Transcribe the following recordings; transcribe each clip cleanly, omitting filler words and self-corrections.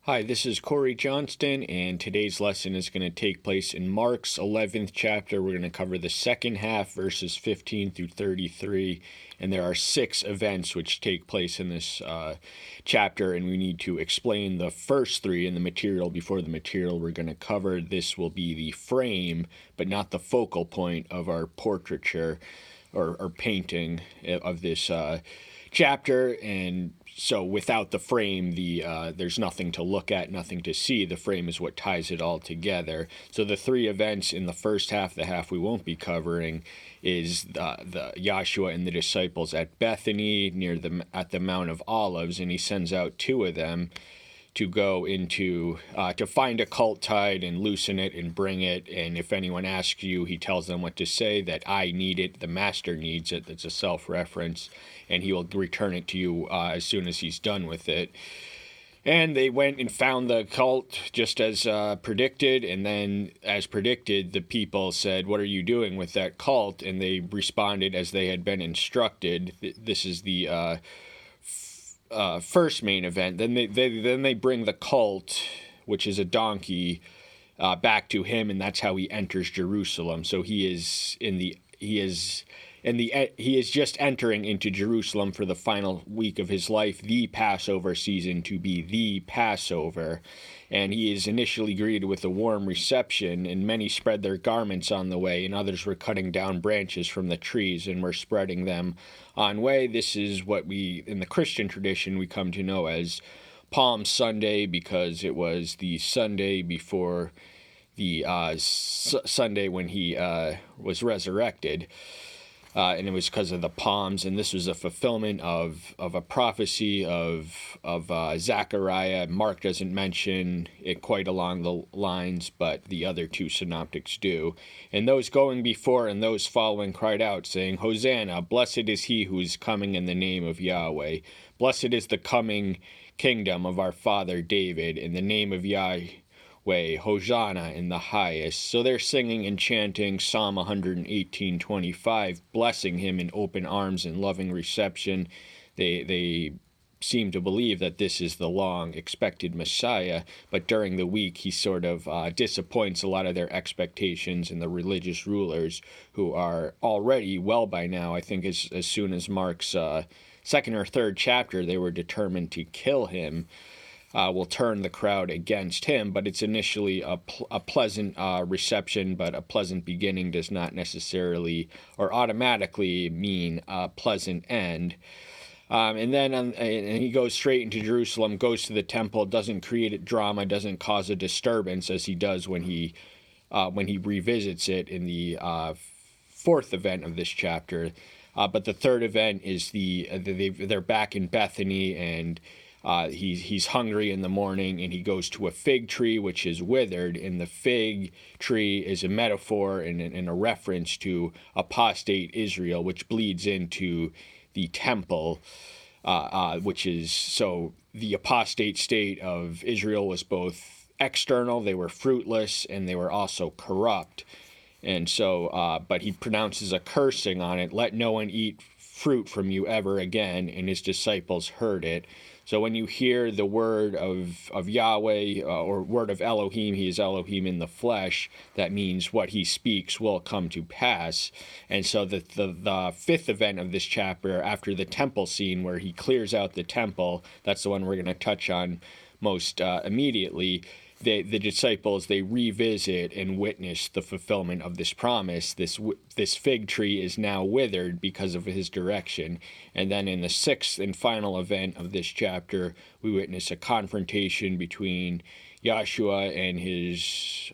Hi, this is Corey Johnston, and today's lesson is going to take place in Mark's 11th chapter. We're going to cover the second half, verses 15 through 33, and there are 6 events which take place in this chapter, and we need to explain the first 3 in the material before the material we're going to cover. This will be the frame, but not the focal point of our portraiture or painting of this chapter, and so without the frame, there's nothing to look at, nothing to see. The frame is what ties it all together. So the 3 events in the first half, the half we won't be covering, is the Joshua and the disciples at Bethany at the Mount of Olives, and he sends out 2 of them to go into, to find a cult tide and loosen it and bring it. And if anyone asks you, he tells them what to say, that I need it, the master needs it. That's a self-reference, and he will return it to you as soon as he's done with it. And they went and found the cult just as predicted, and then as predicted, the people said, "What are you doing with that cult?" And they responded as they had been instructed. This is the first main event. Then they bring the cult, which is a donkey, back to him, and that's how he enters Jerusalem. So he is just entering into Jerusalem for the final week of his life, the Passover season, to be the Passover. And he is initially greeted with a warm reception, and many spread their garments on the way, and others were cutting down branches from the trees and were spreading them on way. This is what we, in the Christian tradition, we come to know as Palm Sunday, because it was the Sunday before the Sunday when he was resurrected. And it was because of the palms, and this was a fulfillment of a prophecy of Zechariah. Mark doesn't mention it quite along the lines, but the other 2 synoptics do. And those going before and those following cried out, saying, "Hosanna, blessed is he who is coming in the name of Yahweh. Blessed is the coming kingdom of our father David, in the name of Yahweh. Hosanna in the highest." So they're singing and chanting Psalm 118:25, blessing him in open arms and loving reception. They seem to believe that this is the long-expected Messiah, but during the week he sort of disappoints a lot of their expectations, and the religious rulers, who are already, well by now, I think as soon as Mark's second or third chapter, they were determined to kill him, will turn the crowd against him. But it's initially a pleasant reception, but a pleasant beginning does not necessarily or automatically mean a pleasant end. And then and he goes straight into Jerusalem, goes to the temple, doesn't create a drama, doesn't cause a disturbance as he does when he revisits it in the 4th event of this chapter. But the 3rd event is they're back in Bethany, and he's hungry in the morning, and he goes to a fig tree which is withered, and the fig tree is a metaphor and a reference to apostate Israel, which bleeds into the temple, which is, so the apostate state of Israel was both external, they were fruitless, and they were also corrupt. And so, but he pronounces a cursing on it, "Let no one eat fruit from you ever again," and his disciples heard it. So when you hear the word of Yahweh, or word of Elohim, he is Elohim in the flesh, that means what he speaks will come to pass. And so the 5th event of this chapter, after the temple scene where he clears out the temple, that's the one we're going to touch on most immediately. The disciples, they revisit and witness the fulfillment of this promise. This fig tree is now withered because of his direction. And then in the 6th and final event of this chapter, we witness a confrontation between Joshua and his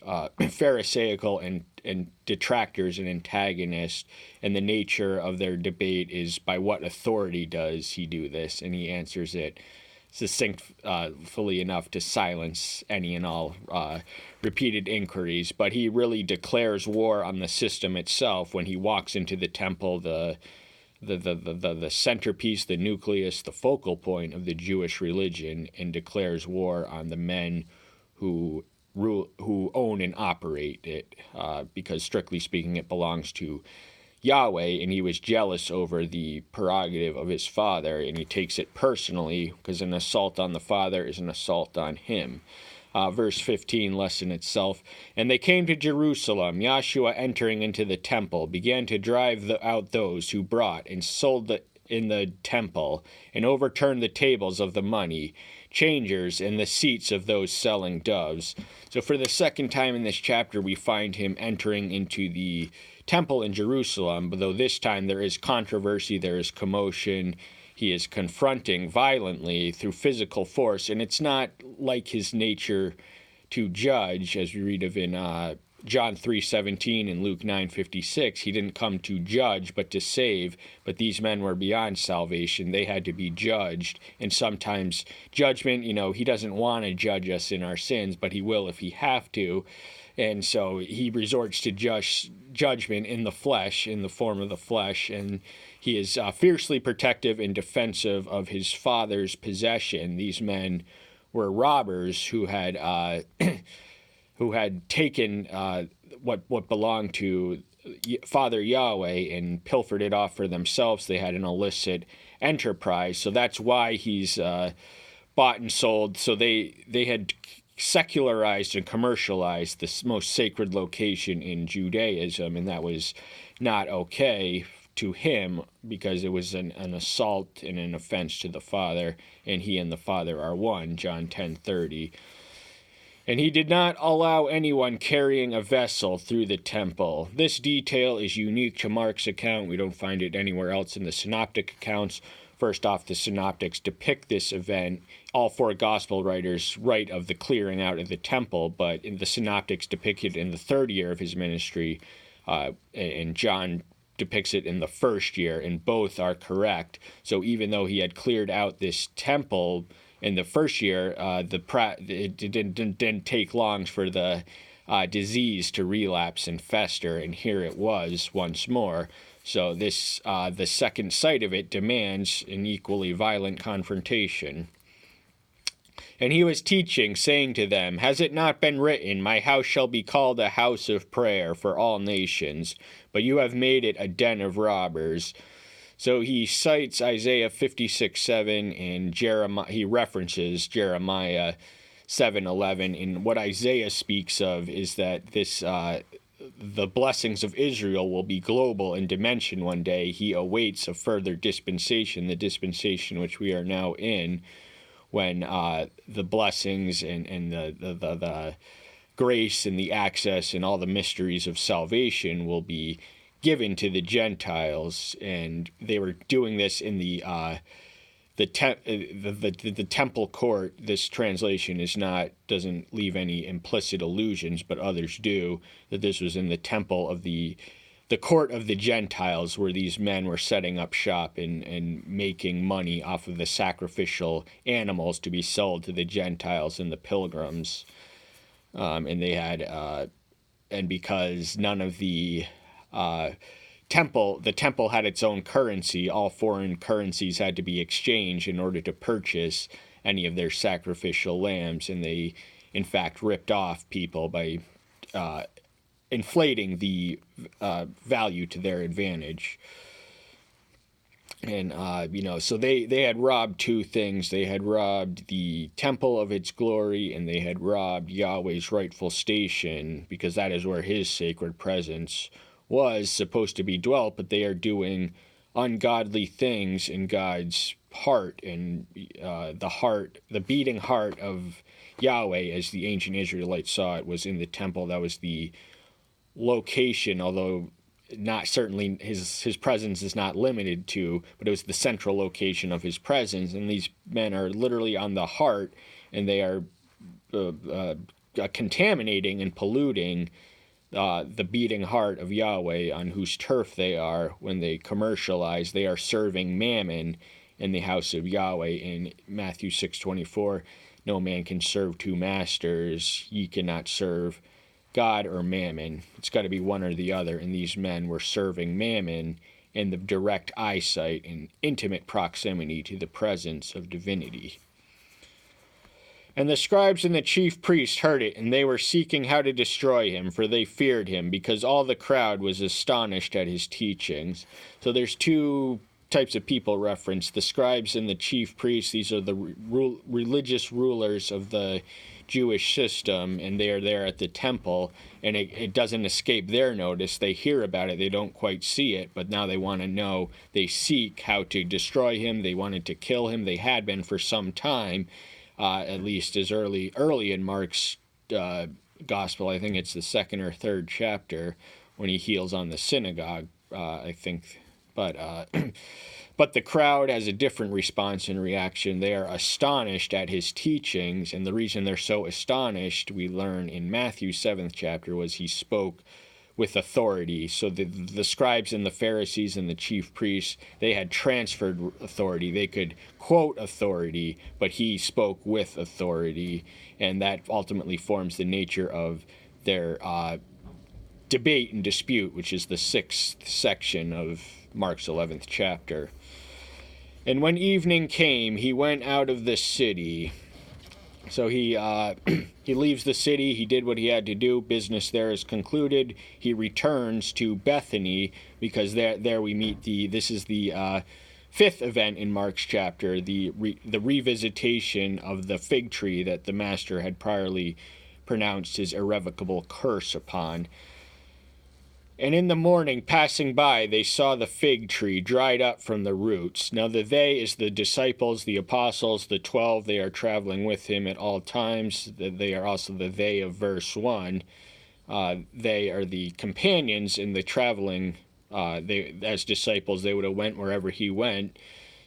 Pharisaical and detractors and antagonists. And the nature of their debate is, by what authority does he do this? And he answers it succinctly enough to silence any and all repeated inquiries. But he really declares war on the system itself when he walks into the temple, the centerpiece, the nucleus, the focal point of the Jewish religion, and declares war on the men who own and operate it, because strictly speaking, it belongs to Yahweh, and he was jealous over the prerogative of his father, and he takes it personally because an assault on the father is an assault on him. Verse 15, lesson itself. And they came to Jerusalem. Joshua, entering into the temple, began to drive out those who brought and sold in the temple, and overturned the tables of the money changers and the seats of those selling doves. So for the second time in this chapter, we find him entering into the temple in Jerusalem, but though this time there is controversy, there is commotion. He is confronting violently through physical force, and it's not like his nature to judge, as we read of in John 3:17 and Luke 9:56. He didn't come to judge, but to save. But these men were beyond salvation. They had to be judged, and sometimes judgment, he doesn't want to judge us in our sins, but he will if he have to. And so he resorts to judgment in the flesh, in the form of the flesh, and he is fiercely protective and defensive of his father's possession. These men were robbers who had taken what belonged to Father Yahweh and pilfered it off for themselves. They had an illicit enterprise, so that's why he's bought and sold. So they had secularized and commercialized the most sacred location in Judaism, and that was not okay to him because it was an assault and an offense to the Father, and he and the Father are one, John 10:30. And he did not allow anyone carrying a vessel through the temple. This detail is unique to Mark's account. We don't find it anywhere else in the synoptic accounts. First off, the synoptics depict this event. All four gospel writers write of the clearing out of the temple, but in the synoptics depict it in the third year of his ministry, and John depicts it in the first year, and both are correct. So even though he had cleared out this temple in the first year, it didn't take long for the disease to relapse and fester, and here it was once more. So this, the second sight of it demands an equally violent confrontation. And he was teaching, saying to them, "Has it not been written, my house shall be called a house of prayer for all nations, but you have made it a den of robbers." So he cites Isaiah 56:7 and Jeremiah. He references Jeremiah 7:11. And what Isaiah speaks of is that the blessings of Israel will be global in dimension one day. He awaits a further dispensation, the dispensation which we are now in, when the blessings and the grace and the access and all the mysteries of salvation will be given to the Gentiles. And they were doing this in the temple court. This translation doesn't leave any implicit allusions, but others do, that this was in the temple of the court of the Gentiles, where these men were setting up shop and making money off of the sacrificial animals to be sold to the Gentiles and the pilgrims. And they had, and because none of the temple had its own currency, all foreign currencies had to be exchanged in order to purchase any of their sacrificial lambs, and they, in fact, ripped off people by inflating the value to their advantage. And, so they had robbed two things. They had robbed the temple of its glory, and they had robbed Yahweh's rightful station, because that is where his sacred presence was supposed to be dwelt, but they are doing ungodly things in God's heart, and the beating heart of Yahweh, as the ancient Israelites saw it, was in the temple. That was the location, although not certainly his presence is not limited to, but it was the central location of his presence. And these men are literally on the heart, and they are contaminating and polluting the beating heart of Yahweh, on whose turf they are. When they commercialize, they are serving mammon in the house of Yahweh. In Matthew 6:24, no man can serve two masters. Ye cannot serve God or mammon. It's got to be one or the other. And these men were serving mammon in the direct eyesight and intimate proximity to the presence of divinity. And the scribes and the chief priests heard it, and they were seeking how to destroy him, for they feared him, because all the crowd was astonished at his teachings. So there's two types of people referenced: the scribes and the chief priests. These are the religious rulers of the Jewish system, and they are there at the temple, and it doesn't escape their notice. They hear about it, they don't quite see it, but now they want to know. They seek how to destroy him. They wanted to kill him. They had been for some time, at least as early in Mark's gospel. I think it's the second or third chapter when he heals on the synagogue, I think. But the crowd has a different response and reaction. They are astonished at his teachings, and the reason they're so astonished, we learn in Matthew's 7th chapter, was he spoke with authority. So the scribes and the Pharisees and the chief priests, they had transferred authority. They could quote authority, but he spoke with authority, and that ultimately forms the nature of their debate and dispute, which is the 6th section of Mark's 11th chapter. And when evening came, he went out of the city. So he leaves the city. He did what he had to do. Business there is concluded. He returns to Bethany, because there we meet this is the 5th event in Mark's chapter, the revisitation of the fig tree that the master had priorly pronounced his irrevocable curse upon. And in the morning, passing by, they saw the fig tree dried up from the roots. Now the they is the disciples, the apostles, the 12. They are traveling with him at all times. They are also the they of verse 1. They are the companions in the traveling. They, as disciples, they would have went wherever he went.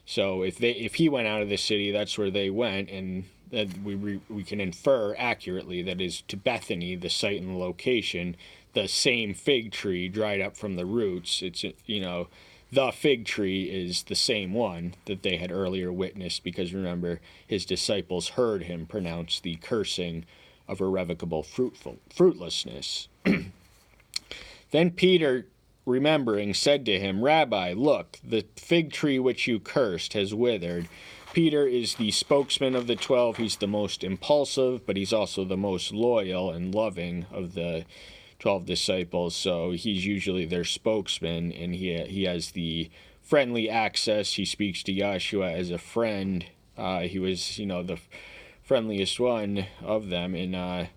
So if he went out of the city, that's where they went, and that we can infer accurately that is to Bethany, the site and the location. The same fig tree dried up from the roots. It's, the fig tree is the same one that they had earlier witnessed, because remember, his disciples heard him pronounce the cursing of irrevocable fruitlessness. Then Peter, remembering, said to him, Rabbi, look, the fig tree which you cursed has withered. Peter is the spokesman of the 12. He's the most impulsive, but he's also the most loyal and loving of the 12 disciples, so he's usually their spokesman, and he has the friendly access. He speaks to Yahshua as a friend. He was, the friendliest one of them, and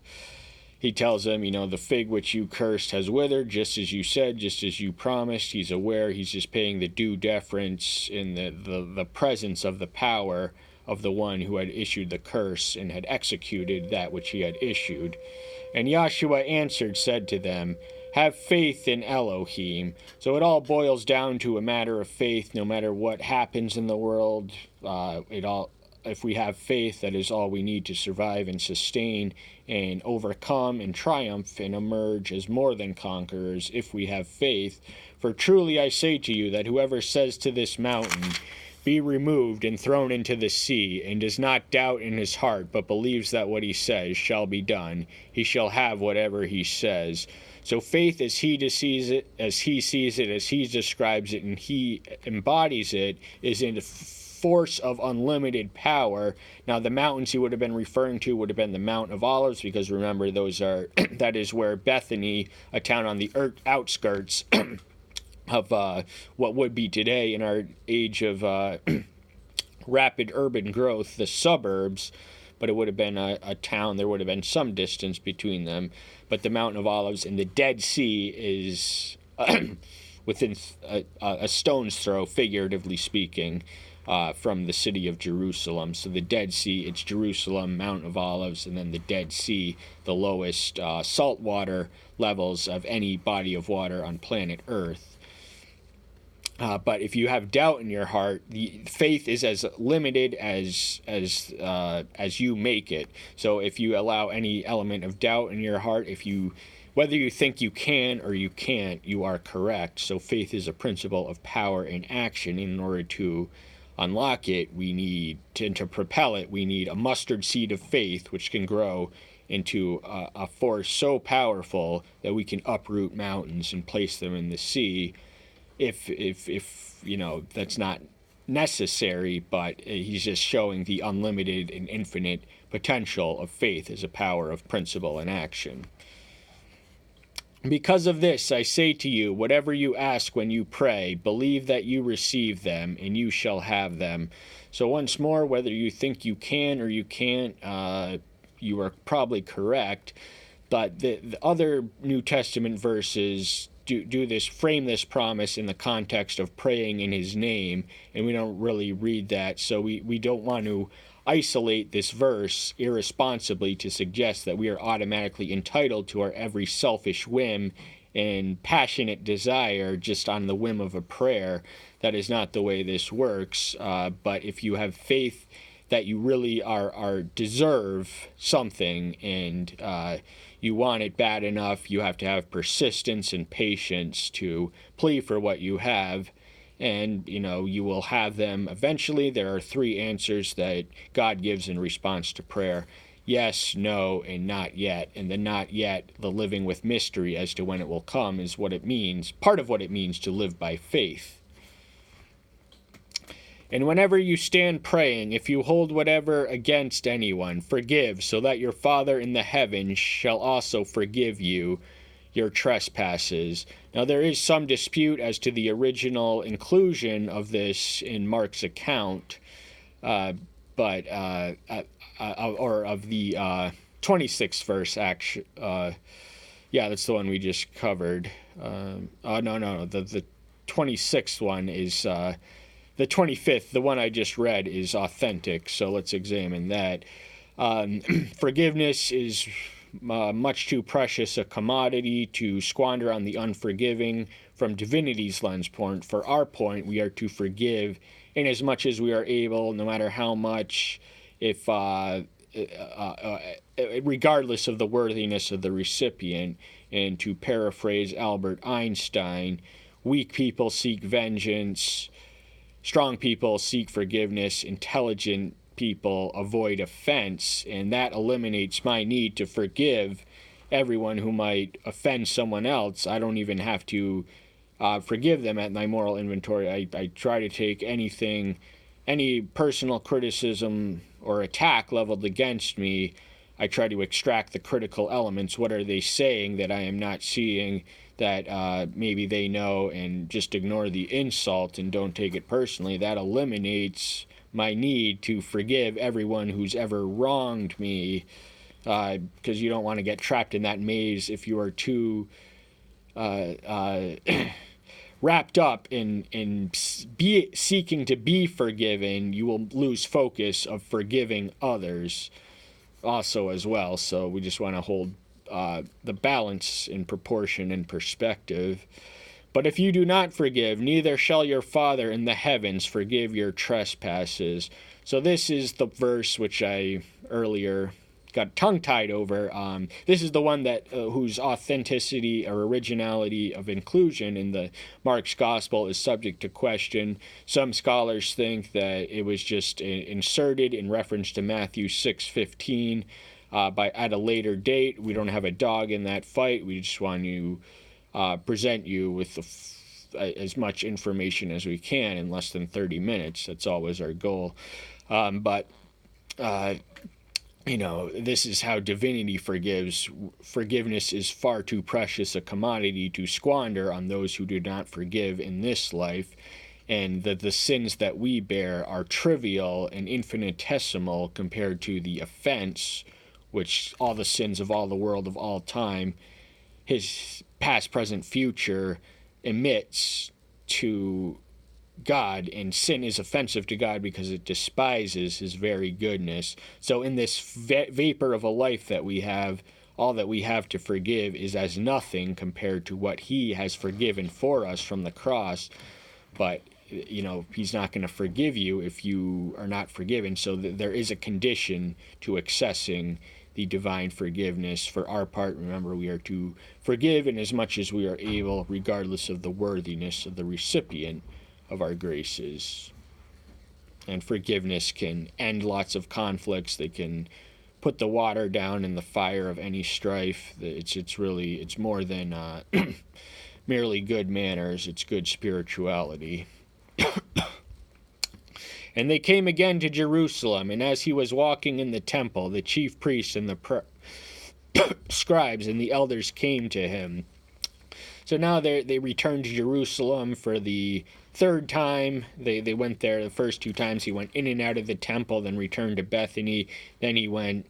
he tells them, the fig which you cursed has withered, just as you said, just as you promised. He's aware. He's just paying the due deference in the presence of the power of the one who had issued the curse and had executed that which he had issued. And Yahshua answered, said to them, have faith in Elohim. So it all boils down to a matter of faith. No matter what happens in the world, if we have faith, that is all we need to survive and sustain and overcome and triumph and emerge as more than conquerors, if we have faith. For truly I say to you that whoever says to this mountain, be removed and thrown into the sea, and does not doubt in his heart, but believes that what he says shall be done, he shall have whatever he says. So faith, as he sees it, as he describes it, and he embodies it, is in the force of unlimited power. Now the mountains he would have been referring to would have been the Mount of Olives, because remember, those are that is where Bethany, a town on the outskirts of what would be today, in our age of rapid urban growth, the suburbs, but it would have been a town. There would have been some distance between them. But the Mountain of Olives and the Dead Sea is within a stone's throw, figuratively speaking, from the city of Jerusalem. So the Dead Sea, it's Jerusalem, Mount of Olives, and then the Dead Sea, the lowest saltwater levels of any body of water on planet Earth. But if you have doubt in your heart, the faith is as limited as you make it. So if you allow any element of doubt in your heart, whether you think you can or you can't, you are correct. So faith is a principle of power and action. In order to unlock it, to propel it, we need a mustard seed of faith, which can grow into a force so powerful that we can uproot mountains and place them in the sea. If that's not necessary, but he's just showing the unlimited and infinite potential of faith as a power of principle and action. Because of this, I say to you, whatever you ask when you pray, believe that you receive them, and you shall have them. So once more, whether you think you can or you can't, you are probably correct. But the other New Testament verses frame this promise in the context of praying in his name, and we don't really read that, so we don't want to isolate this verse irresponsibly to suggest that we are automatically entitled to our every selfish whim and passionate desire just on the whim of a prayer. That is not the way this works. But if you have faith that you really deserve something and you want it bad enough, you have to have persistence and patience to plea for what you have. And, you will have them eventually. There are 3 answers that God gives in response to prayer: yes, no, and not yet. And the not yet, the living with mystery as to when it will come, is what it means, part of what it means to live by faith. And whenever you stand praying, if you hold whatever against anyone, forgive, so that your Father in the heavens shall also forgive you your trespasses. Now, there is some dispute as to the original inclusion of this in Mark's account, or of the 26th verse, actually. Yeah, that's the one we just covered. No, the 26th one is, the 25th, the one I just read, is authentic, so let's examine that. Forgiveness is much too precious a commodity to squander on the unforgiving. From divinity's lens point, for our point, we are to forgive in as much as we are able, no matter how much, if regardless of the worthiness of the recipient. And to paraphrase Albert Einstein, weak people seek vengeance, strong people seek forgiveness, intelligent people avoid offense, and that eliminates my need to forgive everyone who might offend someone else. I don't even have to forgive them at my moral inventory. I try to take any personal criticism or attack leveled against me, I try to extract the critical elements. What are they saying that I am not seeing that maybe they know, and just ignore the insult and don't take it personally? That eliminates my need to forgive everyone who's ever wronged me, because you don't want to get trapped in that maze. If you are too wrapped up in seeking to be forgiven, you will lose focus of forgiving others also as well. So we just want to hold the balance in proportion and perspective. But if you do not forgive, neither shall your Father in the heavens forgive your trespasses. So this is the verse which I earlier got tongue-tied over. This is the one that whose authenticity or originality of inclusion in the Mark's Gospel is subject to question. Some scholars think that it was just inserted in reference to Matthew 6:15 at a later date. We don't have a dog in that fight. We just want to present you with as much information as we can in less than 30 minutes. That's always our goal. This is how divinity forgives. Forgiveness is far too precious a commodity to squander on those who do not forgive in this life, and that the sins that we bear are trivial and infinitesimal compared to the offense which all the sins of all the world of all time, his past, present, future, emits to God. And sin is offensive to God because it despises his very goodness. So in this vapor of a life that we have, all that we have to forgive is as nothing compared to what he has forgiven for us from the cross. But he's not going to forgive you if you are not forgiven. So there is a condition to accessing the divine forgiveness. For our part, remember, we are to forgive in as much as we are able, regardless of the worthiness of the recipient of our graces. And forgiveness can end lots of conflicts. They can put the water down in the fire of any strife. It's more than merely good manners. It's good spirituality. And they came again to Jerusalem, and as he was walking in the temple, the chief priests and the scribes and the elders came to him. So now they returned to Jerusalem for the third time. They went there the first two times. He went in and out of the temple, then returned to Bethany. Then he went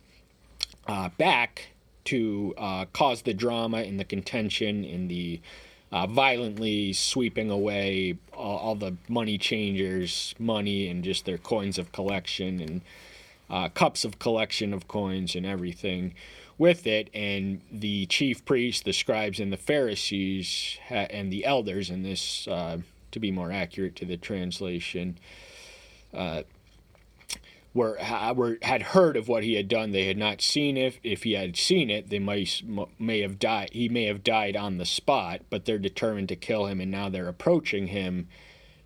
back to cause the drama and the contention and the violently sweeping away all the money changers' money and just their coins of collection and cups of collection of coins and everything with it. And the chief priests, the scribes, and the Pharisees and the elders, in this, to be more accurate to the translation, had heard of what he had done. They had not seen it. If he had seen it, they may have died. He may have died on the spot. But they're determined to kill him, and now they're approaching him.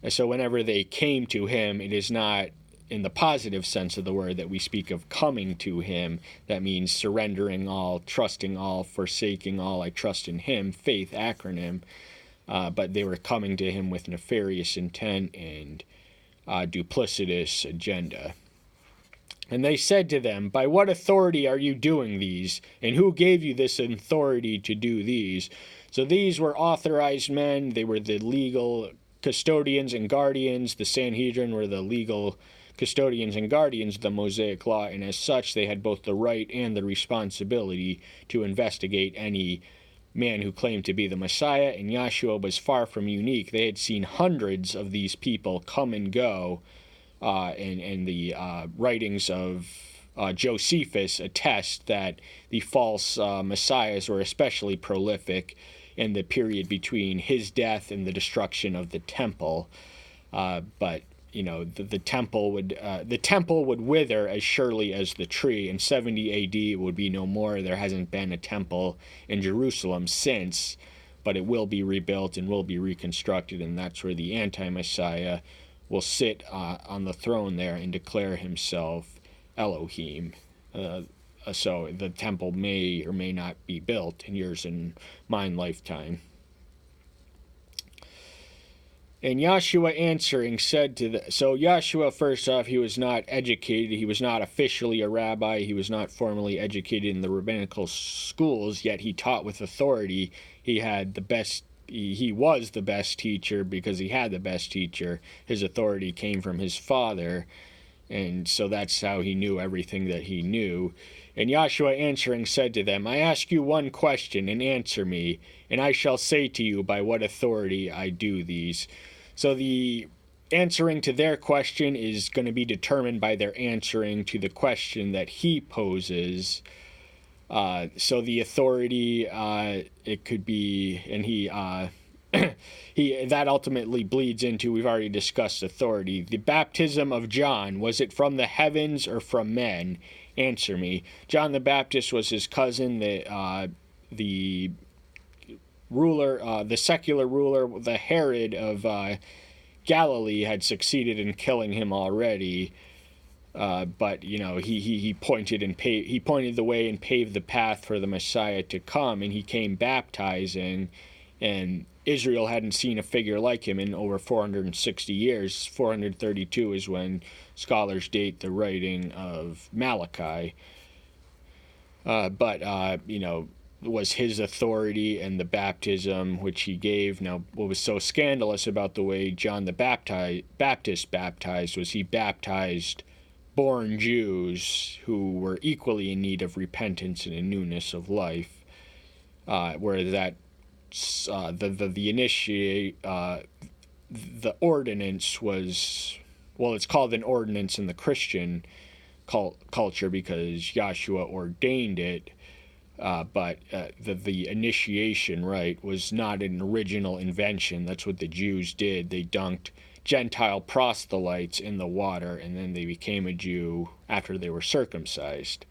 So whenever they came to him, it is not in the positive sense of the word that we speak of coming to him. That means surrendering all, trusting all, forsaking all. I trust in him, faith acronym. But they were coming to him with nefarious intent and duplicitous agenda. And they said to them, "By what authority are you doing these? And who gave you this authority to do these?" So these were authorized men. They were the legal custodians and guardians. The Sanhedrin were the legal custodians and guardians of the Mosaic Law, and as such, they had both the right and the responsibility to investigate any man who claimed to be the Messiah. And Yahshua was far from unique. They had seen hundreds of these people come and go. And the writings of Josephus attest that the false messiahs were especially prolific in the period between his death and the destruction of the temple. But the temple would wither as surely as the tree. In 70 A.D. it would be no more. There hasn't been a temple in Jerusalem since, but it will be rebuilt and will be reconstructed, and that's where the anti-Messiah will sit on the throne there and declare himself Elohim. So the temple may or may not be built in yours and mine lifetime. And Yahshua answering said to so Yahshua, first off, he was not educated. He was not officially a rabbi. He was not formally educated in the rabbinical schools, yet he taught with authority. He was the best teacher because he had the best teacher. His authority came from his Father, and so that's how he knew everything that he knew. And Yahshua answering said to them, "I ask you one question, and answer me, and I shall say to you by what authority I do these." So the answering to their question is going to be determined by their answering to the question that he poses. So the authority, it could be, and that ultimately bleeds into, we've already discussed authority. The baptism of John, was it from the heavens or from men? Answer me. John the Baptist was his cousin, the ruler, the secular ruler, the Herod of Galilee had succeeded in killing him already. But he pointed the way and paved the path for the Messiah to come, and he came baptizing, and Israel hadn't seen a figure like him in over 460 years. 432 is when scholars date the writing of Malachi. Was his authority and the baptism which he gave. Now, what was so scandalous about the way John the Baptist baptized was he baptized born Jews who were equally in need of repentance and a newness of life, where that the ordinance was, well, it's called an ordinance in the Christian culture because Yahshua ordained it, but the initiation rite was not an original invention. That's what the Jews did. They dunked Gentile proselytes in the water, and then they became a Jew after they were circumcised.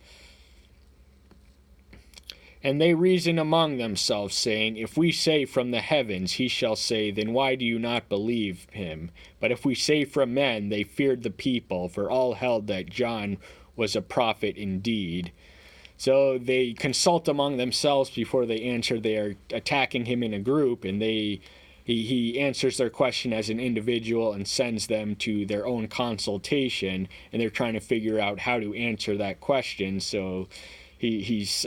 And they reason among themselves, saying, "If we say from the heavens, he shall say, then why do you not believe him? But if we say from men," they feared the people, for all held that John was a prophet indeed. So they consult among themselves before they answer. They are attacking him in a group, and they he answers their question as an individual and sends them to their own consultation, and they're trying to figure out how to answer that question. So he's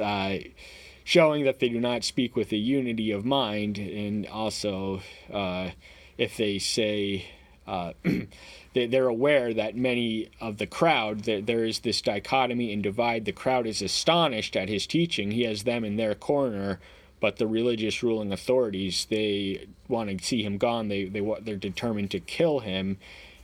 showing that they do not speak with a unity of mind, and also if they say they're aware that many of the crowd, there is this dichotomy and divide. The crowd is astonished at his teaching. He has them in their corner, but the religious ruling authorities, they want to see him gone. They're determined to kill him,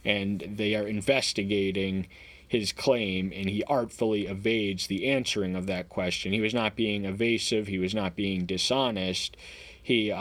and they are investigating his claim, and he artfully evades the answering of that question. He was not being evasive. He was not being dishonest. He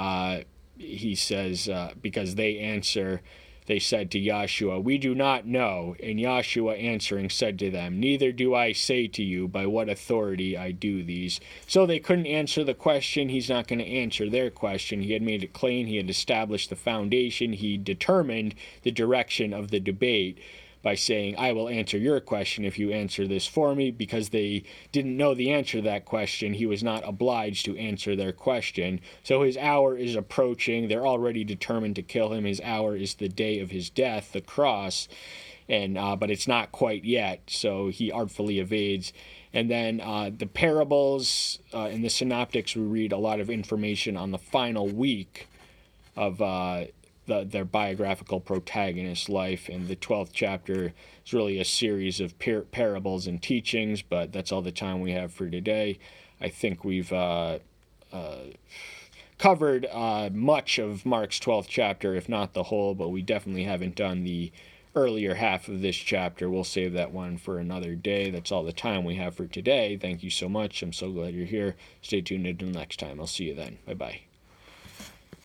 says, because they said to Yahshua, "We do not know." And Yahshua answering said to them, "Neither do I say to you by what authority I do these." So they couldn't answer the question. He's not going to answer their question. He had made it plain. He had established the foundation. He determined the direction of the debate by saying, "I will answer your question if you answer this for me." Because they didn't know the answer to that question, he was not obliged to answer their question. So his hour is approaching. They're already determined to kill him. His hour is the day of his death, the cross, and but it's not quite yet. So he artfully evades. And then the parables in the synoptics, we read a lot of information on the final week of their biographical protagonist's life, and the 12th chapter is really a series of parables and teachings, but that's all the time we have for today. I think we've covered much of Mark's 12th chapter, if not the whole, but we definitely haven't done the earlier half of this chapter. We'll save that one for another day. That's all the time we have for today. Thank you so much. I'm so glad you're here. Stay tuned until next time. I'll see you then. Bye-bye.